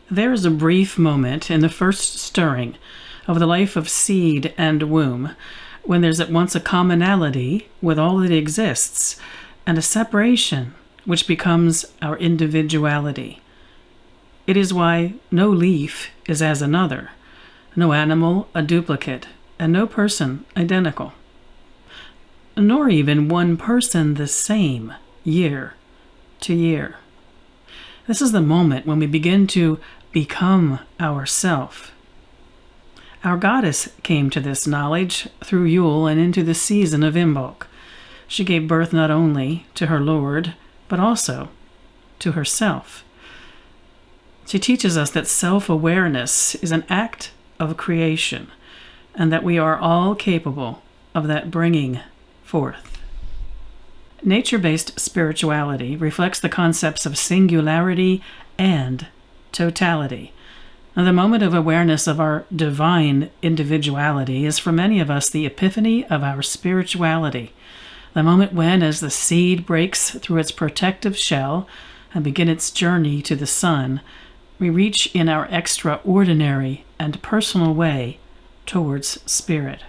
There is a brief moment in the first stirring of the life of seed and womb when there's at once a commonality with all that exists and a separation which becomes our individuality. It is why no leaf is as another, no animal a duplicate, and no person identical, nor even one person the same year to year. This is the moment when we begin to become ourself. Our goddess came to this knowledge through Yule and into the season of Imbolc. She gave birth not only to her Lord, but also to herself. She teaches us that self-awareness is an act of creation, and that we are all capable of that bringing forth. Nature-based spirituality reflects the concepts of singularity and totality. Now, the moment of awareness of our divine individuality is for many of us the epiphany of our spirituality, the moment when, as the seed breaks through its protective shell and begin its journey to the sun, we reach in our extraordinary and personal way towards spirit.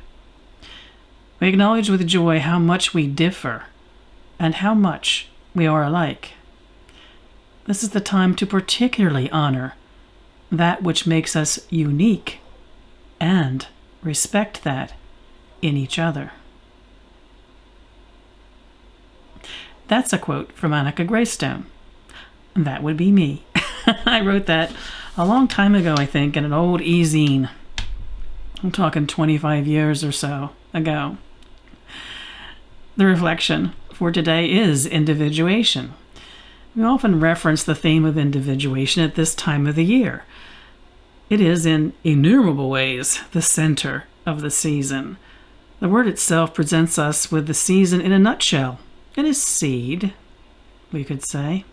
We acknowledge with joy how much we differ and how much we are alike. This is the time to particularly honor that which makes us unique and respect that in each other. That's a quote from Annika Greystone. That would be me. I wrote that a long time ago, I think, in an old e-zine. I'm talking 25 years or so ago. The reflection for today is individuation. We often reference the theme of individuation at this time of the year. It is in innumerable ways the center of the season. The word itself presents us with the season in a nutshell. It is seed, we could say.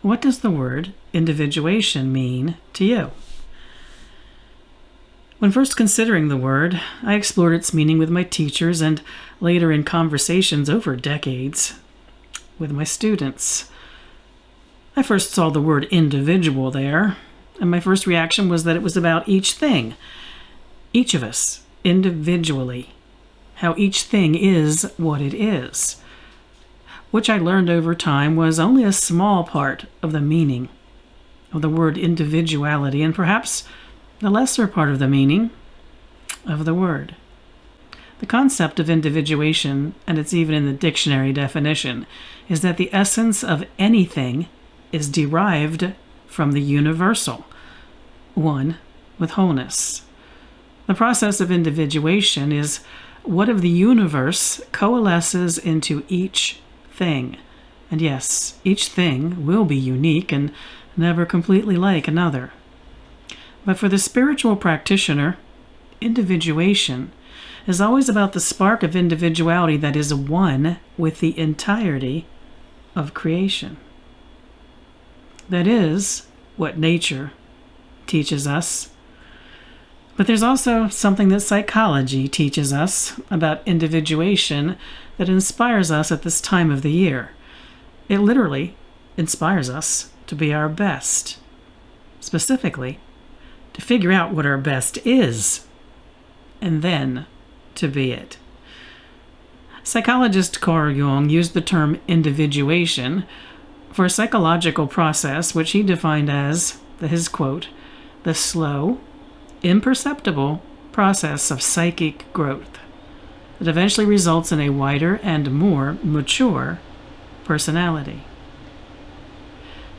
What does the word individuation mean to you? When first considering the word, I explored its meaning with my teachers and later in conversations over decades with my students. I first saw the word individual there, and my first reaction was that it was about each thing, each of us, individually, how each thing is what it is, which I learned over time was only a small part of the meaning of the word individuality, and perhaps the lesser part of the meaning of the word. The concept of individuation, and it's even in the dictionary definition, is that the essence of anything is derived from the universal, one with wholeness. The process of individuation is what of the universe coalesces into each thing. And yes, each thing will be unique and never completely like another. But for the spiritual practitioner, individuation is always about the spark of individuality that is one with the entirety of creation. That is what nature teaches us. But there's also something that psychology teaches us about individuation that inspires us at this time of the year. It literally inspires us to be our best. Specifically, to figure out what our best is, and then to be it. Psychologist Carl Jung used the term individuation for a psychological process which he defined as, his quote, the slow, imperceptible process of psychic growth that eventually results in a wider and more mature personality.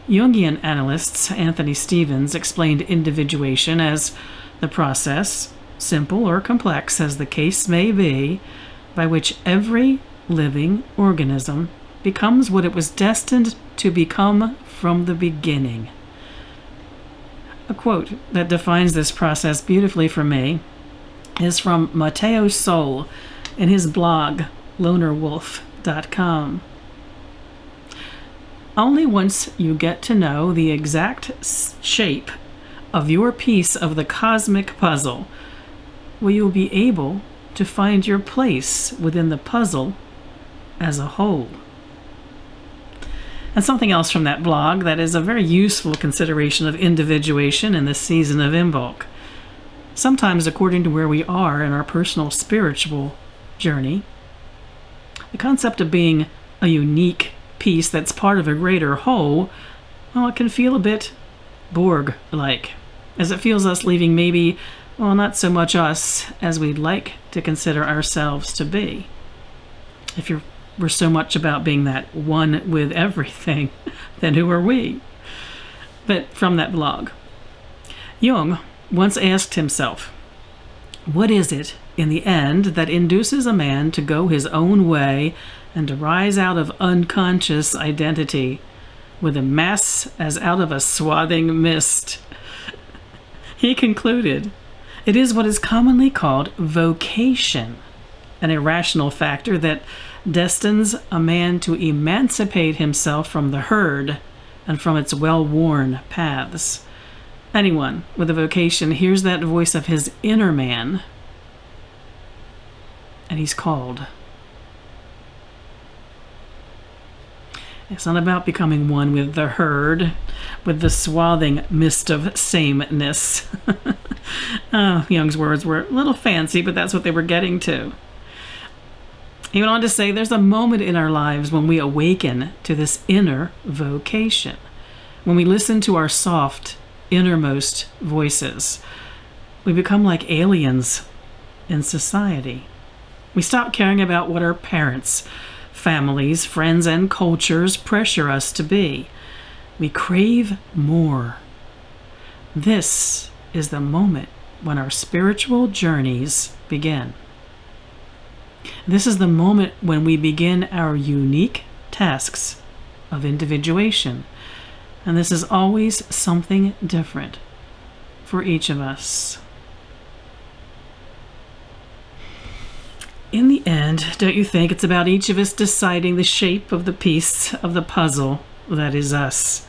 Jungian analyst Anthony Stevens explained individuation as the process, simple or complex as the case may be, by which every living organism becomes what it was destined to become from the beginning. A quote that defines this process beautifully for me is from Matteo Sol in his blog, lonerwolf.com. Only once you get to know the exact shape of your piece of the cosmic puzzle will you be able to find your place within the puzzle as a whole. And something else from that blog that is a very useful consideration of individuation in this season of Imbolc. Sometimes, according to where we are in our personal spiritual journey, the concept of being a unique piece that's part of a greater whole, well, it can feel a bit Borg-like, as it feels us leaving maybe, well, not so much us as we'd like to consider ourselves to be. If we're so much about being that one with everything, then who are we? But from that blog, Jung once asked himself, what is it in the end that induces a man to go his own way and to rise out of unconscious identity with a mass as out of a swathing mist? He concluded, it is what is commonly called vocation, an irrational factor that destines a man to emancipate himself from the herd and from its well-worn paths. Anyone with a vocation hears that voice of his inner man, and he's called. It's not about becoming one with the herd, with the swathing mist of sameness. Jung's words were a little fancy, but that's what they were getting to. He went on to say, there's a moment in our lives when we awaken to this inner vocation, when we listen to our soft, innermost voices. We become like aliens in society. We stop caring about what our parents, families, friends, and cultures pressure us to be. We crave more. This is the moment when our spiritual journeys begin. This is the moment when we begin our unique tasks of individuation. And this is always something different for each of us. In the end, don't you think it's about each of us deciding the shape of the piece of the puzzle that is us?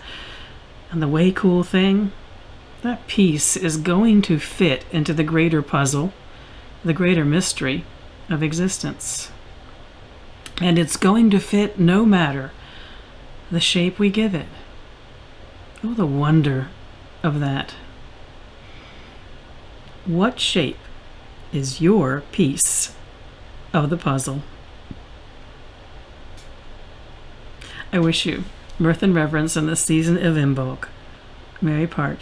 And the way cool thing, that piece is going to fit into the greater puzzle, the greater mystery of existence. And it's going to fit no matter the shape we give it. Oh, the wonder of that. What shape is your piece of the puzzle? I wish you mirth and reverence in this season of Imbolc. Mary Part.